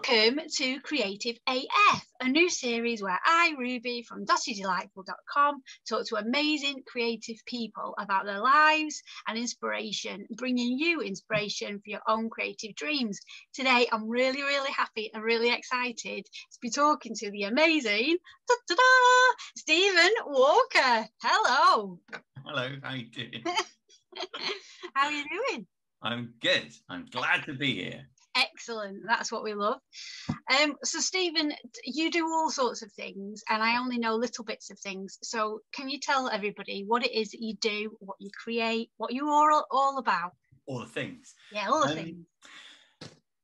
Welcome to Creative AF, a new series where I, Ruby from dottydelightful.com, talk to amazing creative people about their lives and inspiration, bringing you inspiration for your own creative dreams. Today, I'm really, really happy and really excited to be talking to the amazing Stephen Walker. Hello. Hello, how are you doing? How are you doing? I'm good. I'm glad to be here. Excellent. That's what we love. So Stephen, you do all sorts of things and I only know little bits of things. So can you tell everybody what it is that you do, what you create, what you are all about? All the things. Yeah, all the things.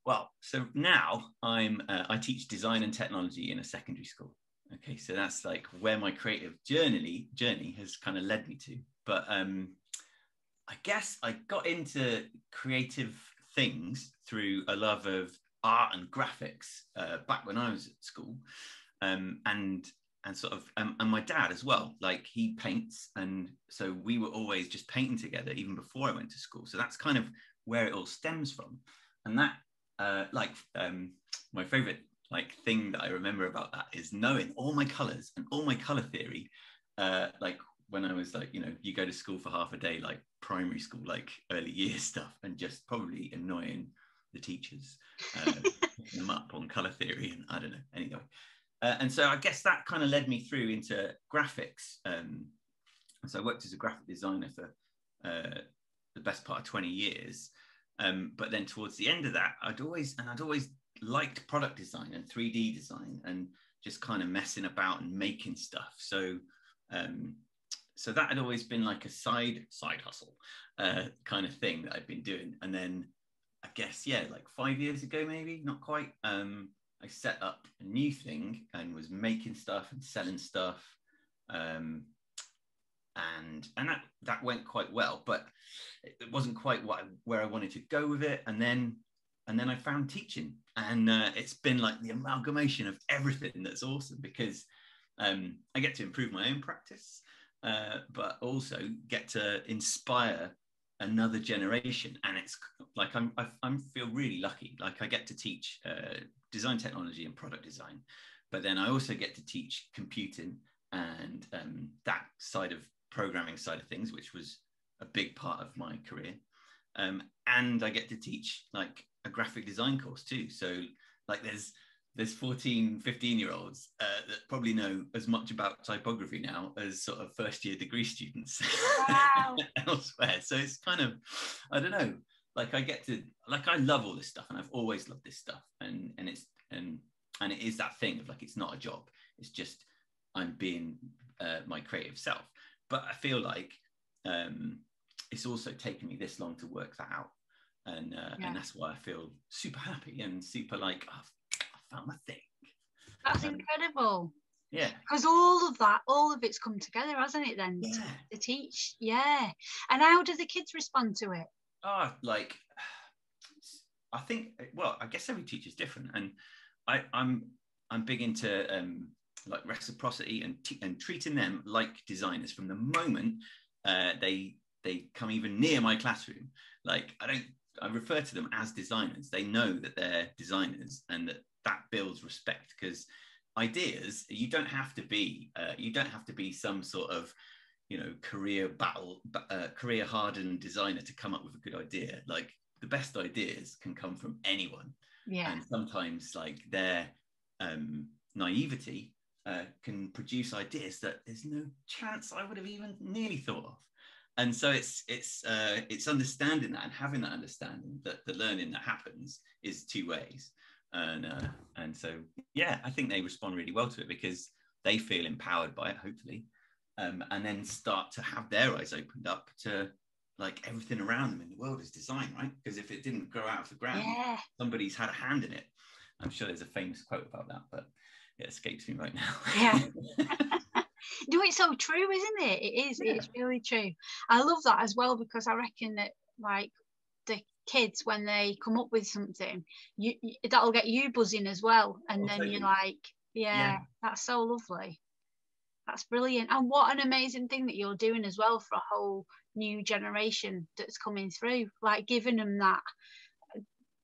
Well, so now I teach design and technology in a secondary school. Okay, so that's like where my creative journey has kind of led me to. But I guess I got into creative things through a love of art and graphics back when I was at school, and sort of and my dad as well. Like he paints, and so we were always just painting together even before I went to school. So that's kind of where it all stems from. And that my favorite thing that I remember about that is knowing all my colors and all my color theory. Like when I was you go to school for half a day, like primary school, like early years stuff, and just probably annoying the teachers, picking them up on color theory, and I don't know. Anyway, and so I guess that kind of led me through into graphics. So I worked as a graphic designer for the best part of 20 years. But then towards the end of that, I'd always liked product design and 3D design and just kind of messing about and making stuff. So so that had always been like a side hustle kind of thing that I'd been doing. And then I guess, like 5 years ago, maybe, not quite, I set up a new thing and was making stuff and selling stuff. And that went quite well, but it wasn't quite where I wanted to go with it. And then I found teaching, and it's been like the amalgamation of everything that's awesome, because I get to improve my own practice, but also get to inspire another generation. And it's like I feel really lucky. Like I get to teach design technology and product design, but then I also get to teach computing and that side of programming side of things, which was a big part of my career. And I get to teach like a graphic design course too. So like there's 14, 15-year-olds that probably know as much about typography now as sort of first year degree students. Wow. Elsewhere. So it's kind of, I don't know, like I get to, like I love all this stuff, and I've always loved this stuff. And it is that thing of like, it's not a job. It's just, I'm being my creative self. But I feel like it's also taken me this long to work that out. And that's why I feel super happy and super like, I found my thing. That's incredible. Yeah. Because all of it's come together, hasn't it, then? Yeah. To teach. Yeah. And how do the kids respond to it? Like, I think, well, I guess every teacher's different. And I'm big into like reciprocity and treating them like designers from the moment they come even near my classroom. Like I refer to them as designers. They know that they're designers, and that builds respect, because ideas, you don't have to be some sort of career hardened designer to come up with a good idea. Like the best ideas can come from anyone. Yeah. And sometimes like their naivety can produce ideas that there's no chance I would have even nearly thought of. And so it's understanding that and having that understanding that the learning that happens is two ways. And so, I think they respond really well to it because they feel empowered by it, hopefully, and then start to have their eyes opened up to like everything around them in the world is design, right? Because if it didn't grow out of the ground, somebody's had a hand in it. I'm sure there's a famous quote about that, but it escapes me right now. Yeah. No, it's so true, isn't it? It is. Yeah. It's really true. I love that as well, because I reckon that like the kids, when they come up with something, that'll get you buzzing as well, and then totally. You're like, that's so lovely. That's brilliant. And what an amazing thing that you're doing as well for a whole new generation that's coming through, like giving them that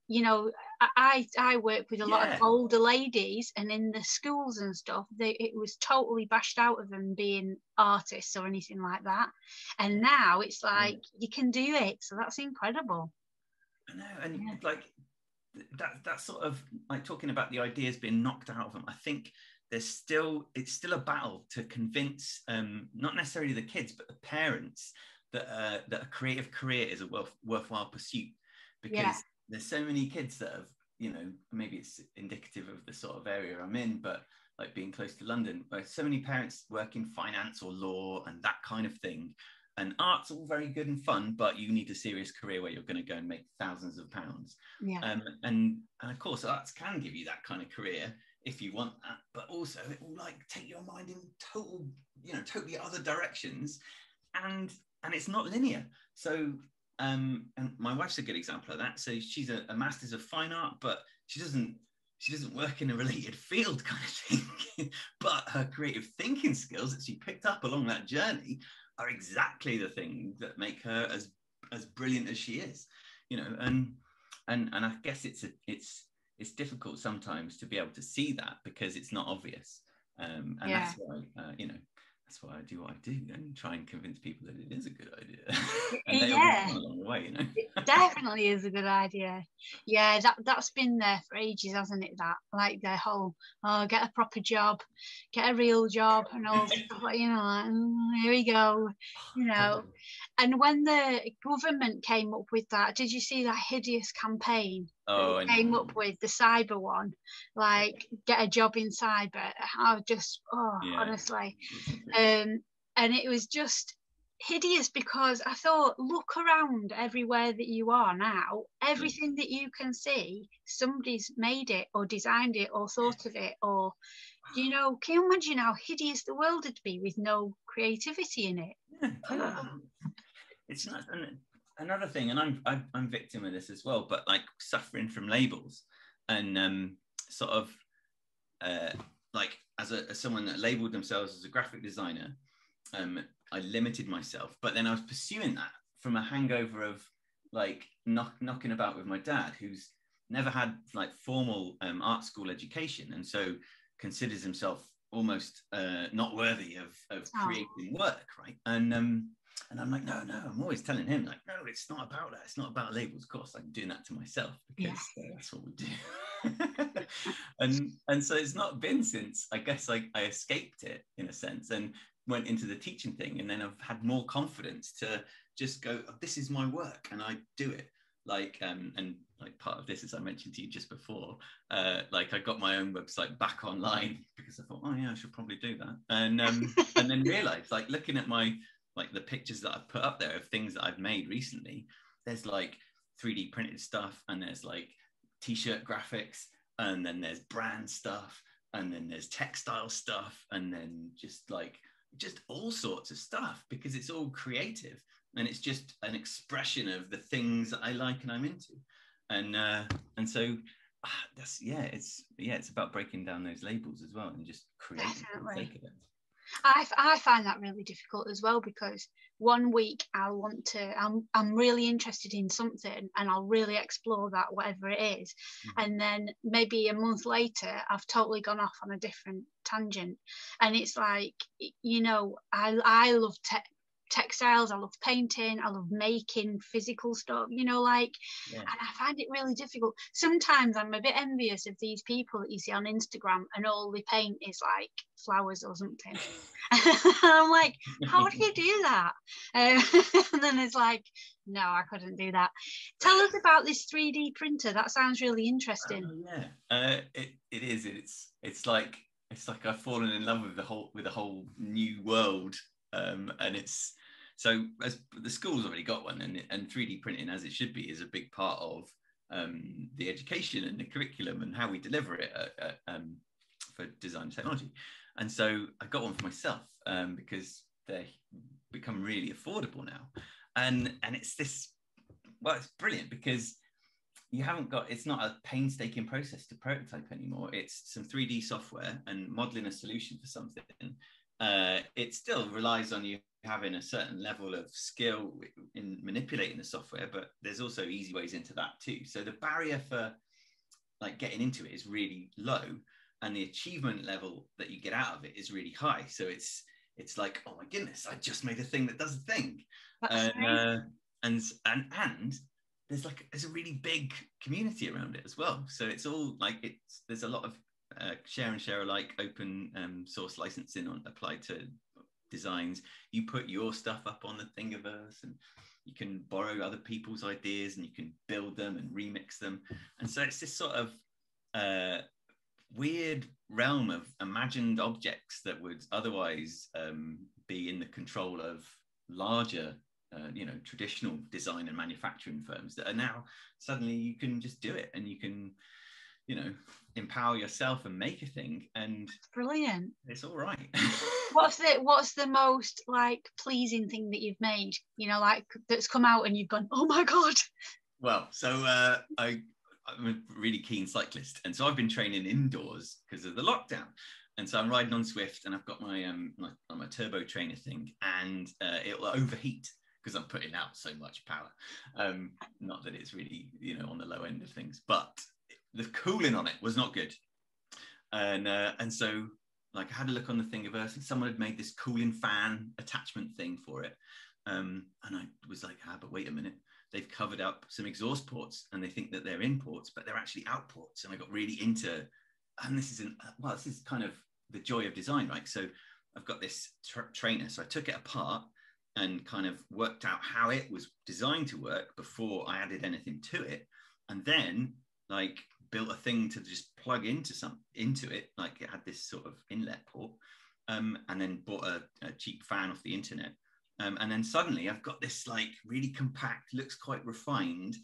you know, I work with a lot of older ladies, and in the schools and stuff, it was totally bashed out of them being artists or anything like that. And now it's like you can do it, so that's incredible. I know, and like that sort of like talking about the ideas being knocked out of them. I think it's still a battle to convince not necessarily the kids but the parents that a creative career is a worthwhile pursuit, because there's so many kids that have, you know, maybe it's indicative of the sort of area I'm in, but like being close to London, where so many parents work in finance or law and that kind of thing, and art's all very good and fun, but you need a serious career where you're going to go and make thousands of pounds. And of course arts can give you that kind of career if you want that, but also it will like take your mind in totally other directions, and it's not linear. So and my wife's a good example of that. So she's a master's of fine art, but she doesn't work in a related field kind of thing. But her creative thinking skills that she picked up along that journey are exactly the thing that make her as brilliant as she is, you know. And I guess it's difficult sometimes to be able to see that because it's not obvious. And that's why that's why I do what I do, and try and convince people that it is a good idea. And they'll come along the way, you know. It definitely is a good idea. Yeah, that's been there for ages, hasn't it? That like the whole get a proper job, get a real job, and all stuff like, you know, like, here we go, you know. And when the government came up with that, did you see that hideous campaign that came up with, the cyber one, like get a job in cyber? I just honestly, and it was just hideous, because I thought, look around everywhere that you are now, everything that you can see, somebody's made it or designed it or thought of it, or, you know, can you imagine how hideous the world would be with no creativity in it? It's not another thing, and I'm victim of this as well, but like suffering from labels, and sort of like as someone that labeled themselves as a graphic designer, I limited myself, but then I was pursuing that from a hangover of like knocking about with my dad, who's never had like formal art school education, and so considers himself almost not worthy of creating work, right? And I'm like, no, I'm always telling him, like, no, it's not about that. It's not about labels. Of course, I'm doing that to myself because that's what we do. and so it's not been since, I guess, I escaped it in a sense and went into the teaching thing. And then I've had more confidence to just go, oh, this is my work, and I do it. Like, and like part of this, as I mentioned to you just before, like I got my own website back online because I thought, oh yeah, I should probably do that. And then realized, like, looking at like the pictures that I've put up there of things that I've made recently, there's like 3D printed stuff, and there's like t-shirt graphics, and then there's brand stuff, and then there's textile stuff, and then just all sorts of stuff, because it's all creative and it's just an expression of the things that I like and I'm into. And so it's about breaking down those labels as well and just creating for the sake of it. I find that really difficult as well, because one week I'm really interested in something and I'll really explore that, whatever it is. And then maybe a month later, I've totally gone off on a different tangent. And it's like, you know, I love textiles, I love painting, I love making physical stuff, you know, like, and I find it really difficult. Sometimes I'm a bit envious of these people that you see on Instagram and all they paint is like flowers or something. I'm like, how do you do that? And then it's like, no, I couldn't do that. Tell us about this 3D printer. That sounds really interesting. It is. It's like I've fallen in love with the whole new world. And it's so, as the school's already got one, and 3D printing, as it should be, is a big part of the education and the curriculum and how we deliver it for design and technology. And so I got one for myself because they become really affordable now, and it's this, well, it's brilliant because it's not a painstaking process to prototype anymore. It's some 3D software and modeling a solution for something, it still relies on you having a certain level of skill in manipulating the software, but there's also easy ways into that too. So the barrier for like getting into it is really low, and the achievement level that you get out of it is really high. So it's like, oh my goodness, I just made a thing that does a thing. And there's a really big community around it as well. So it's all like, there's a lot of share and share alike open source licensing applied to designs. You put your stuff up on the Thingiverse, and you can borrow other people's ideas, and you can build them and remix them. And so it's this sort of weird realm of imagined objects that would otherwise be in the control of larger traditional design and manufacturing firms, that are now suddenly you can just do it, and you can empower yourself and make a thing, and brilliant. It's all right. What's the most like pleasing thing that you've made, like that's come out and you've gone, oh my god? Well, so I'm a really keen cyclist, and so I've been training indoors because of the lockdown, and so I'm riding on Swift, and I've got my my turbo trainer thing, and it'll overheat because I'm putting out so much power. Not that it's really on the low end of things, but the cooling on it was not good, and so like I had a look on the Thingiverse, and someone had made this cooling fan attachment thing for it, and I was like, but wait a minute, they've covered up some exhaust ports, and they think that they're in ports, but they're actually out ports. And I got really into, and this is kind of the joy of design, right? So I've got this trainer, so I took it apart and kind of worked out how it was designed to work before I added anything to it, and then like built a thing to just plug into it, like it had this sort of inlet port, and then bought a cheap fan off the internet, and then suddenly I've got this like really compact, looks quite refined,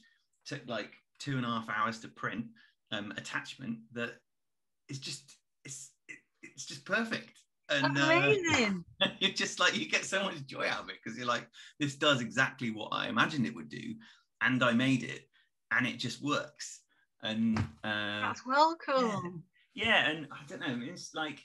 took like 2.5 hours to print attachment that is just it's just perfect. And amazing. You're just like, you get so much joy out of it, because you're like, this does exactly what I imagined it would do, and I made it, and it just works. And that's well cool. Yeah, and I don't know, it's like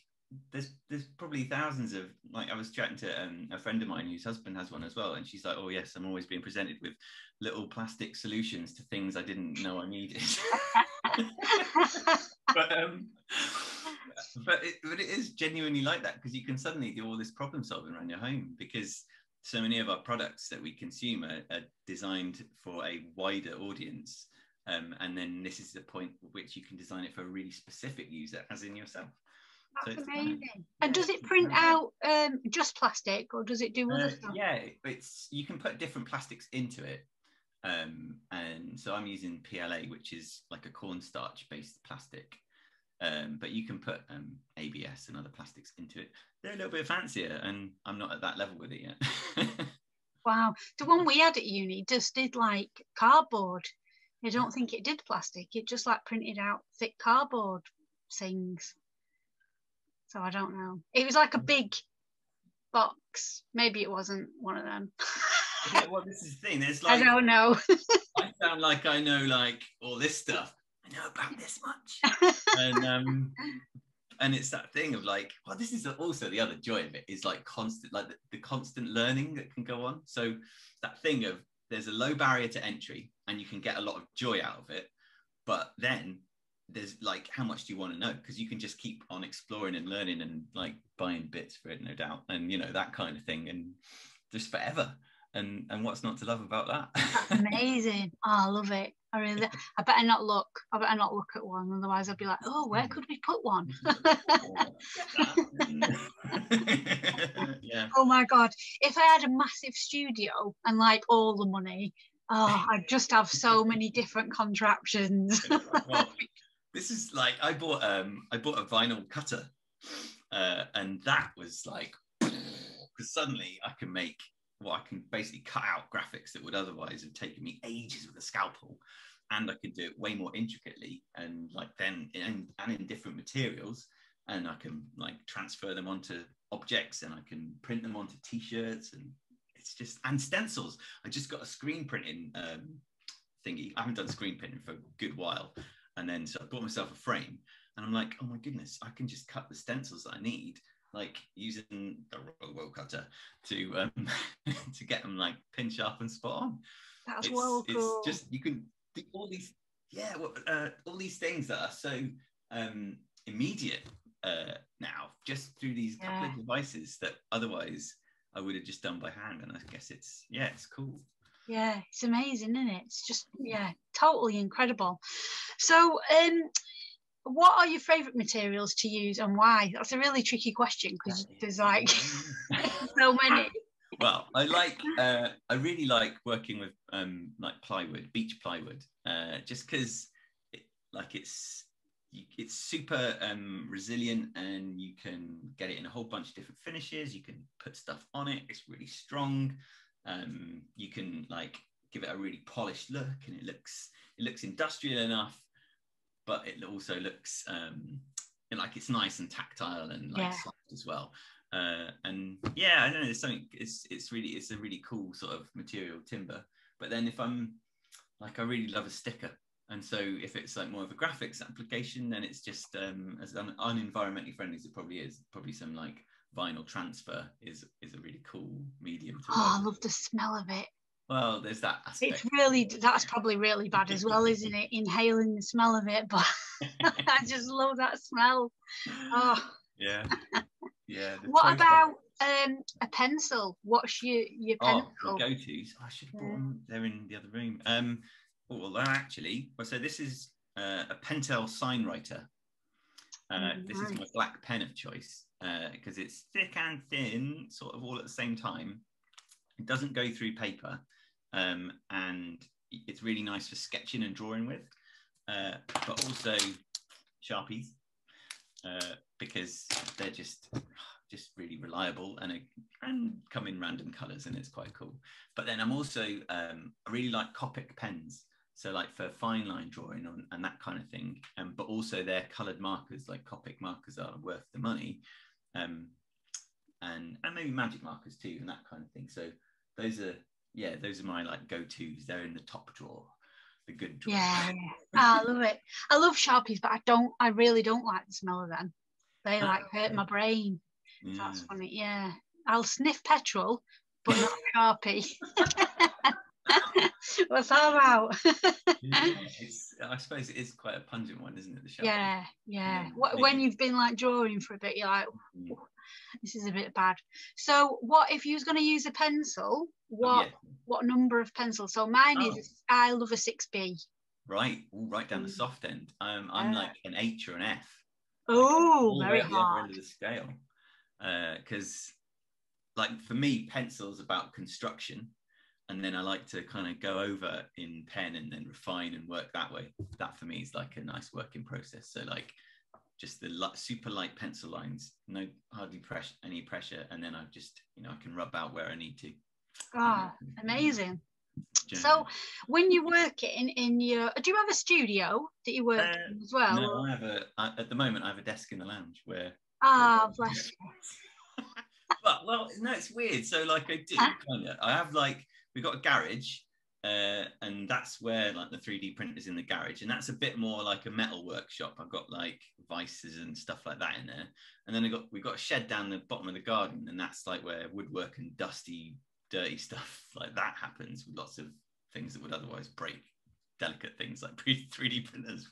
there's probably thousands of, like, I was chatting to a friend of mine whose husband has one as well, and she's like, oh yes, I'm always being presented with little plastic solutions to things I didn't know I needed. but it is genuinely like that, because you can suddenly do all this problem solving around your home, because so many of our products that we consume are designed for a wider audience. And then this is the point at which you can design it for a really specific user, as in yourself. That's so amazing. And does it print out just plastic, or does it do other stuff? Yeah, you can put different plastics into it. And so I'm using PLA, which is like a cornstarch based plastic. But you can put ABS and other plastics into it. They're a little bit fancier, and I'm not at that level with it yet. Wow. The one we had at uni just did like cardboard. I don't think it did plastic. It just like printed out thick cardboard things. So I don't know. It was like a big box. Maybe it wasn't one of them. Yeah, well, this is the thing. There's like, I don't know. I sound like I know like all this stuff. I know about this much. And it's that thing of like, well, this is also the other joy of it, is like constant, like the constant learning that can go on. So that thing of, there's a low barrier to entry, and you can get a lot of joy out of it. But then there's like, how much do you want to know? Because you can just keep on exploring and learning, and like buying bits for it, no doubt, and that kind of thing, and just forever. And what's not to love about that? That's amazing. Oh, I love it. I better not look at one, otherwise I'll be like, oh, where could we put one? Yeah. Oh my god, if I had a massive studio and like all the money, I'd just have so many different contraptions. Well, this is like, I bought a vinyl cutter, and that was like, because suddenly I can make, well, I can basically cut out graphics that would otherwise have taken me ages with a scalpel, and I could do it way more intricately, and like then in different materials, and I can like transfer them onto objects, and I can print them onto t-shirts, and it's just, and stencils. I just got a screen printing thingy. I haven't done screen printing for a good while, and then so I bought myself a frame, and I'm like, oh my goodness, I can just cut the stencils that I need like using the roll cutter to to get them like pin sharp and spot on. That's well cool. It's just, you can do all these, yeah, all these things that are so immediate now, just through these couple of devices that otherwise I would have just done by hand. And I guess it's cool. Yeah, it's amazing, isn't it? It's just, totally incredible. So what are your favorite materials to use and why? That's a really tricky question because there's like so many. Well, I really like working with like plywood, beech plywood, just because it's super resilient, and you can get it in a whole bunch of different finishes. You can put stuff on it. It's really strong. You can like give it a really polished look, and it looks industrial enough, but it also looks like it's nice and tactile and like soft as well. And yeah, I don't know, there's something, it's a really cool sort of material, timber. But then if I'm like, I really love a sticker, and so if it's like more of a graphics application, then it's just as unenvironmentally friendly as it probably is, probably some like vinyl transfer is a really cool medium to I love the smell of it. Well, there's that aspect. That's probably really bad as well, isn't it? Inhaling the smell of it, but I just love that smell. Oh. Yeah. Yeah. What about a pencil? What's your pencil? Go-tos. I should have brought them. They're in the other room. So this is a Pentel sign writer. This is my black pen of choice because it's thick and thin, sort of all at the same time. It doesn't go through paper, and it's really nice for sketching and drawing with, but also Sharpies, because they're just really reliable and come in random colors, and it's quite cool. But then I'm also I really like Copic pens, so like for fine line drawing and that kind of thing, but also they're colored markers. Like Copic markers are worth the money, and maybe magic markers too, and that kind of thing. So those are my like go-tos. They're in the top drawer, the good drawer. Yeah. I love it. I love Sharpies, but I really don't like the smell of them. They like hurt my brain. Yeah. That's funny. Yeah, I'll sniff petrol, but not Sharpie. What's that about? I suppose it is quite a pungent one, isn't it? The Sharpie. Yeah. When you've been like drawing for a bit, you're like, this is a bit bad. So what if you was going to use a pencil? What number of pencils? So mine is, I love a 6B. Right, right down the soft end. I'm like an H or an F. Oh, very hard. The other end of the scale. Because like for me, pencil's about construction, and then I like to kind of go over in pen and then refine and work that way. That for me is like a nice working process. So like just the super light pencil lines, hardly any pressure, and then I just I can rub out where I need to. Amazing. So when you're working in your, do you have a studio that you work in as well? No, at the moment I have a desk in the lounge where. Bless you. Well, no, it's weird. So like I do kind of. I have like, we've got a garage, and that's where like the 3D printer's in the garage, and that's a bit more like a metal workshop. I've got like vices and stuff like that in there, and then we've got a shed down the bottom of the garden, and that's like where woodwork and dirty stuff like that happens, with lots of things that would otherwise break, delicate things like 3D printers.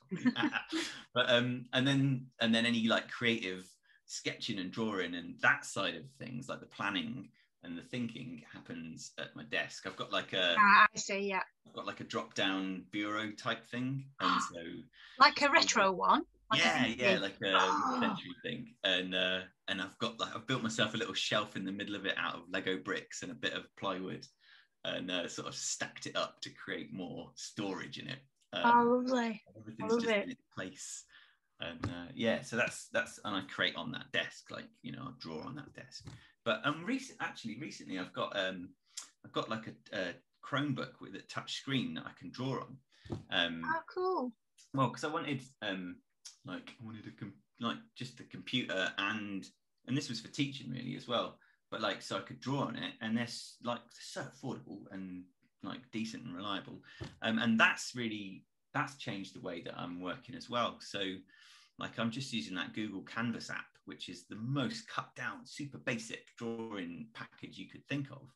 But and then any like creative sketching and drawing and that side of things, like the planning and the thinking, happens at my desk. I've got like I see, yeah. I've got like a drop-down bureau type thing, and so like a retro one. Like a century thing, and I've built myself a little shelf in the middle of it out of Lego bricks and a bit of plywood, and sort of stacked it up to create more storage in it. Lovely. Everything's just in its place, and so that's and I create on that desk, like I'll draw on that desk. But recently I've got like a Chromebook with a touch screen that I can draw on. Cool. Well, because I wanted just a computer, and this was for teaching really as well, but like so I could draw on it, and they're like so affordable and like decent and reliable, and that's changed the way that I'm working as well. So like I'm just using that Google Canvas app, which is the most cut down, super basic drawing package you could think of.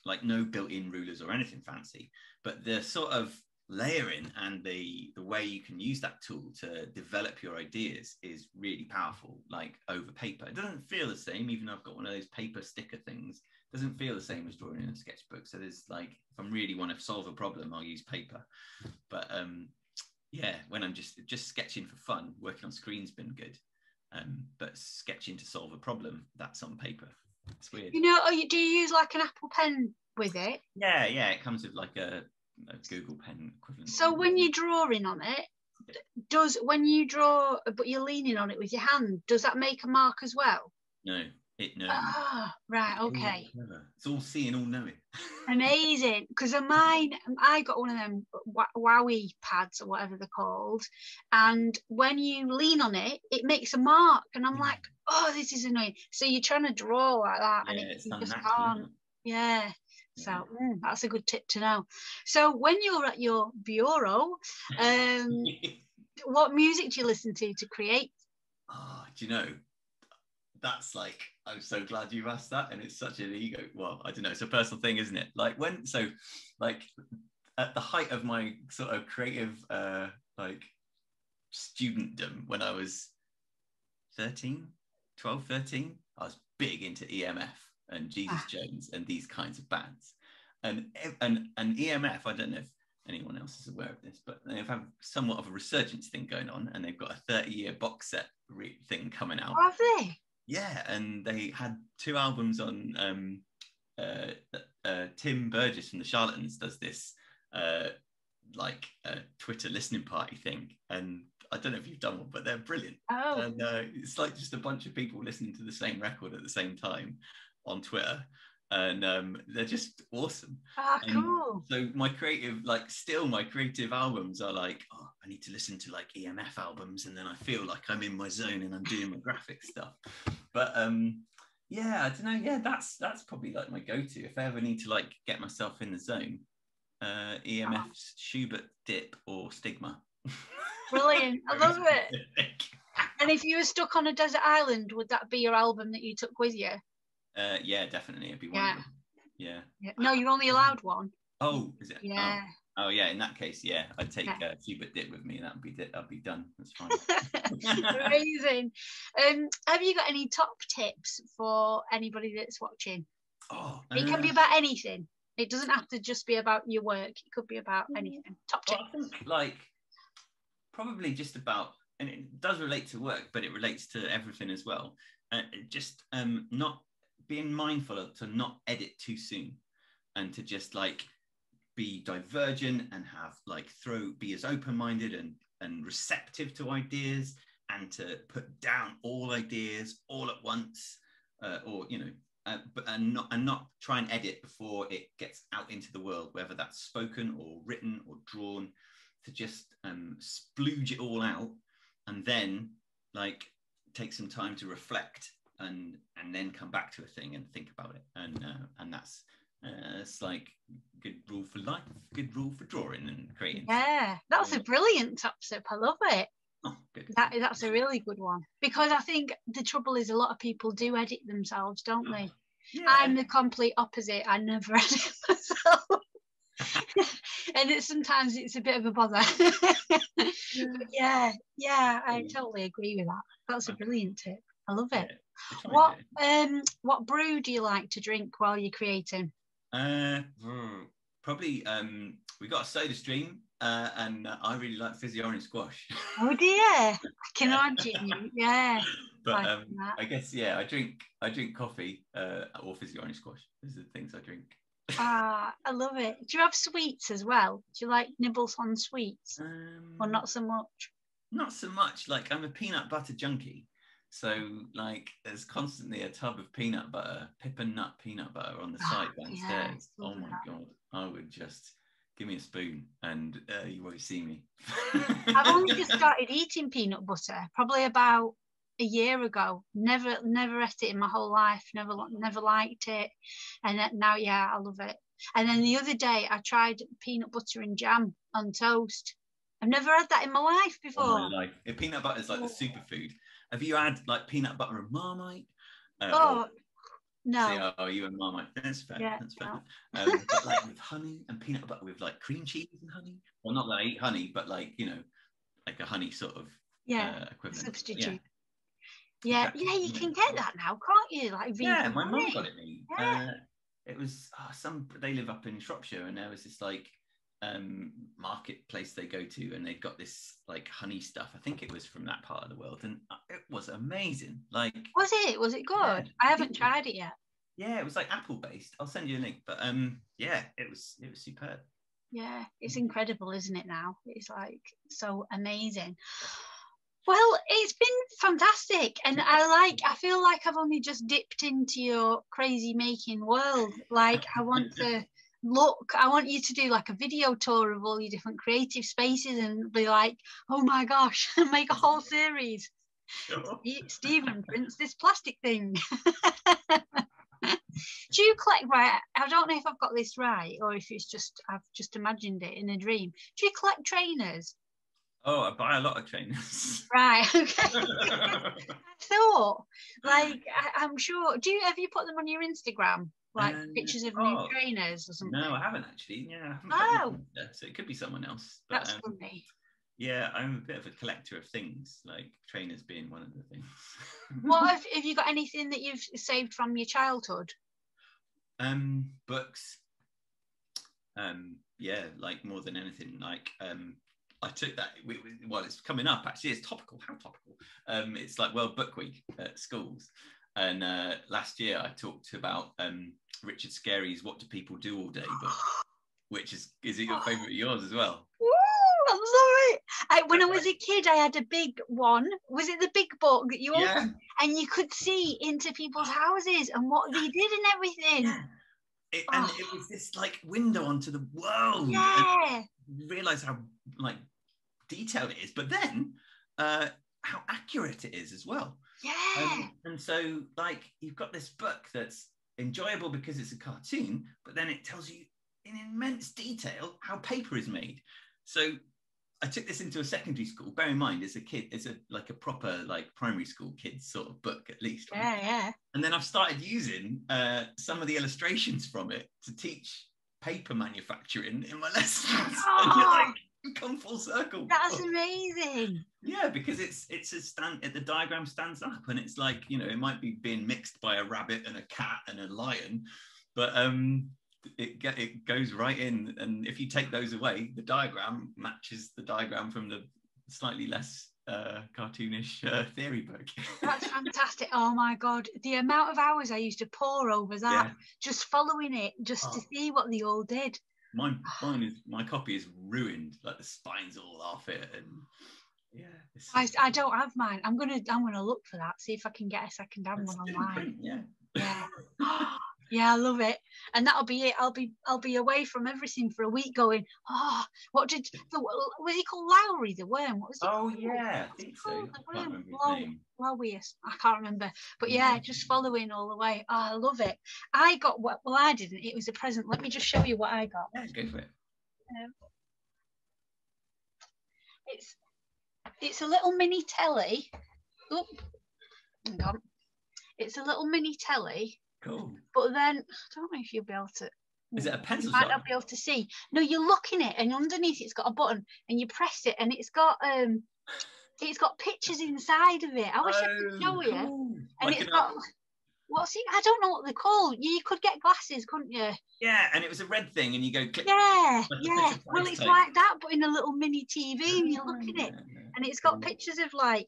Like no built-in rulers or anything fancy, but the sort of layering and the way you can use that tool to develop your ideas is really powerful, like over paper. It doesn't feel the same, even though I've got one of those paper sticker things. It doesn't feel the same as drawing in a sketchbook. So there's like, if I really want to solve a problem, I'll use paper. But yeah, when I'm just sketching for fun, working on screen's been good. But sketching to solve a problem, that's on paper. It's weird. You know, do you use like an Apple Pen with it? Yeah, it comes with like a Google Pen equivalent. So when you're drawing on it, when you draw, but you're leaning on it with your hand, does that make a mark as well? No, it knows. Ah, right, okay. It's all seeing, all knowing. Amazing, because of mine, I got one of them Wowie pads or whatever they're called, and when you lean on it, it makes a mark, and I'm like, oh, this is annoying. So you're trying to draw like that, and you just can't. Yeah. So that's a good tip to know. So when you're at your bureau, what music do you listen to create? Oh, do you know? That's like, I'm so glad you've asked that, and it's such an ego. Well, I don't know, it's a personal thing, isn't it? Like at the height of my sort of creative like studentdom, when I was 13, I was big into EMF and Jesus Jones and these kinds of bands, and EMF, I don't know if anyone else is aware of this, but they've had somewhat of a resurgence thing going on, and they've got a 30-year box set thing coming out. Have they? Yeah, and they had 2 albums on. Tim Burgess from the Charlatans does this like Twitter listening party thing, and I don't know if you've done one, but they're brilliant. Oh. And it's like just a bunch of people listening to the same record at the same time on Twitter, and they're just awesome. Cool. So my creative albums are like, oh, I need to listen to like EMF albums, and then I feel like I'm in my zone and I'm doing my graphic stuff. But yeah, I don't know. Yeah, that's probably like my go-to if I ever need to like get myself in the zone. EMF's Schubert Dip or Stigma. Brilliant. I love it. And if you were stuck on a desert island, would that be your album that you took with you? Yeah, definitely. It'd be one of them. Yeah. No, you're only allowed one. Oh, is it? Yeah. Oh yeah, in that case, yeah, I'd take Schubert Dip with me, and I'd be done. That's fine. Amazing. Have you got any top tips for anybody that's watching? It can be about anything. It doesn't have to just be about your work. It could be about anything. Top tips. I think like probably just about, and it does relate to work, but it relates to everything as well. Just not being mindful to not edit too soon, and to just like be divergent and have like be as open-minded and receptive to ideas, and to put down all ideas all at once, or you know, and not try and edit before it gets out into the world, whether that's spoken or written or drawn, to just splooge it all out, and then like take some time to reflect, and then come back to a thing and think about it, and that's it's like good rule for life, good rule for drawing and creating. Yeah, that's a brilliant top tip. I love it. Oh, good. That's a really good one, because I think the trouble is a lot of people do edit themselves, don't they? Yeah. I'm the complete opposite. I never edit myself. And sometimes it's a bit of a bother. yeah, I totally agree with that. That's a brilliant tip. I love it. What brew do you like to drink while you're creating? Probably we got a Soda Stream, and I really like fizzy orange squash. Oh dear, I can imagine. Yeah. But I guess I drink coffee or fizzy orange squash. Those are the things I drink. I love it. Do you have sweets as well? Do you like nibbles on sweets, or not so much? Not so much. Like, I'm a peanut butter junkie, so like there's constantly a tub of peanut butter, Pippin nut peanut butter on the side downstairs. Yeah, oh my god, I would just give me a spoon and you won't see me. I've only just started eating peanut butter, probably about a year ago. Never ate it in my whole life. Never liked it, and now I love it. And then the other day I tried peanut butter and jam on toast, I've never had that in my life before. Oh, my life. Peanut butter is like the superfood. Have you had like peanut butter and Marmite? No. See, oh, you and Marmite. That's fair. Yeah, that's fair. No. But like with honey and peanut butter with like cream cheese and honey. Well, not that I eat honey, but like, you know, like a honey sort of equivalent. Substitute. Yeah, exactly. Yeah, you can get that now, can't you? Like vegan. My mum got it me. Yeah. It was they live up in Shropshire, and there was this like marketplace they go to, and they've got this like honey stuff. I think it was from that part of the world, and it was amazing. Like, was it good? Yeah, I haven't tried it yet. Yeah, it was like apple based. I'll send you a link. But yeah, it was superb. Yeah, it's incredible, isn't it? Now it's like so amazing. Well, it's been fantastic, and I feel like I've only just dipped into your crazy making world. Like, I want you to do like a video tour of all your different creative spaces and be like, oh my gosh, make a whole series. Sure. Stephen prints this plastic thing. Do you collect, right, I don't know if I've got this right or if it's just I've just imagined it in a dream. Do you collect trainers? Oh, I buy a lot of trainers. Right, okay. I thought, like, I'm sure. Have you put them on your Instagram? Like pictures of new trainers or something? No, I haven't actually. Yeah. So it could be someone else. But, that's funny. Yeah, I'm a bit of a collector of things, like trainers being one of the things. What have you got anything that you've saved from your childhood? Books. Yeah, like more than anything, like I took that. Well, it's coming up actually. It's topical. How topical? It's like World Book Week at schools, and last year I talked about Richard Scarry's "What Do People Do All Day" book, which is it your favourite of yours as well? Ooh, I'm sorry. When I was a kid, I had a big one. Was it the big book that you opened, and you could see into people's houses and what they did and everything? Yeah. And it was this like window onto the world. Yeah. You realise how like detailed it is, but then how accurate it is as well. Yeah. And so like you've got this book that's enjoyable because it's a cartoon, but then it tells you in immense detail how paper is made. So I took this into a secondary school. Bear in mind, it's like a proper like primary school kids sort of book at least. Right? Yeah. And then I've started using some of the illustrations from it to teach paper manufacturing in my lessons. And you're like, you come full circle. That's amazing. Yeah, because the diagram stands up, and it's like, you know, it might be being mixed by a rabbit and a cat and a lion, but it goes right in, and if you take those away, the diagram matches the diagram from the slightly less cartoonish theory book. That's fantastic. Oh my god, the amount of hours I used to pour over that, just following it, just to see what they all did. My copy is ruined, like the spine's all off it, and yeah. I don't have mine. I'm gonna look for that, see if I can get a second-hand one online. Yeah. Yeah, I love it. And that'll be it. I'll be away from everything for a week going, was he called Lowry the worm? What was he called? Yeah, I think so. I can't remember his name. Lowius. I can't remember. But yeah, just following all the way. Oh, I love it. I got I didn't. It was a present. Let me just show you what I got. Yeah, go for it. It's a little mini telly. Oh, hang on. It's a little mini telly. Cool. But then I don't know if you'll be able to. Is it a pencil? You might not be able to see. No, you look in it, and underneath it's got a button, and you press it, and it's got pictures inside of it. I wish I could show you. And like it's got what's it? I don't know what they're called. You could get glasses, couldn't you? Yeah, and it was a red thing, and you go click. Yeah. Well, it's like that, but in a little mini TV, and you look at it, and it's got pictures of like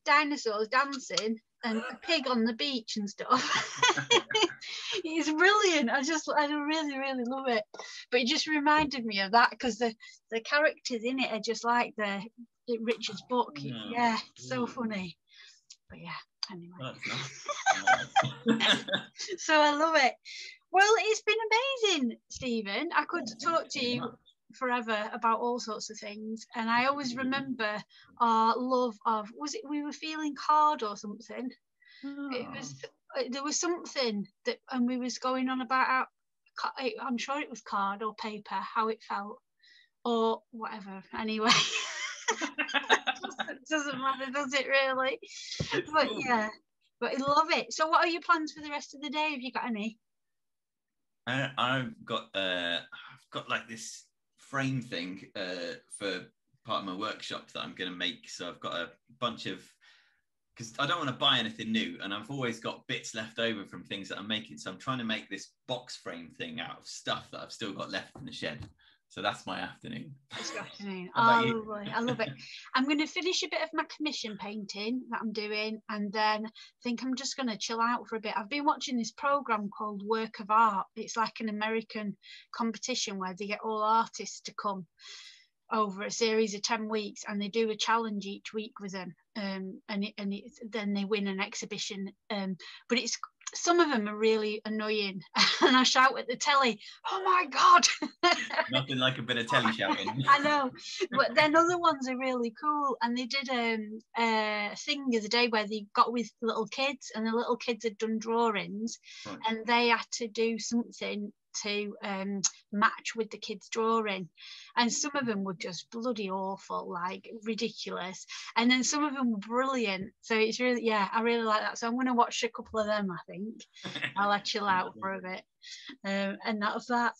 dinosaurs dancing. And a pig on the beach and stuff. It's brilliant. I really, really love it. But it just reminded me of that because the characters in it are just like Richard's book. Yeah, so funny. But yeah, anyway. So I love it. Well, it's been amazing, Stephen. I could talk to you forever about all sorts of things, and I always remember our love of, was it We Were Feeling Card or something? There was something that, and we was going on about I'm sure it was card or paper, how it felt, or whatever. Anyway, it doesn't matter, does it really? It's But cool. yeah, but I love it. So what are your plans for the rest of the day? Have you got any? I've got like this frame thing for part of my workshop that I'm going to make. So I've got a bunch of, because I don't want to buy anything new, and I've always got bits left over from things that I'm making. So I'm trying to make this box frame thing out of stuff that I've still got left in the shed. So that's my afternoon. This afternoon. How about Oh, you? lovely. I love it. I'm going to finish a bit of my commission painting that I'm doing, and then I think I'm just going to chill out for a bit. I've been watching this program called Work of Art. It's like an American competition where they get all artists to come over a series of 10 weeks, and they do a challenge each week with them, then they win an exhibition, but it's some of them are really annoying and I shout at the telly, oh my god. Nothing like a bit of telly shouting. I know, but then other ones are really cool, and they did a thing the other day where they got with little kids, and the little kids had done drawings, Right. and they had to do something to match with the kids' drawing, and some of them were just bloody awful, like ridiculous, and then some of them were brilliant. So it's really, yeah, I really like that. So I'm going to watch a couple of them, I think. I'll chill out for a bit, and that was that.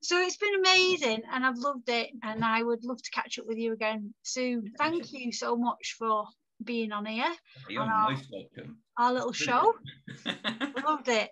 So it's been amazing, and I've loved it, and I would love to catch up with you again soon. Thank you so much for being on here. You're on most welcome. our little show. Loved it.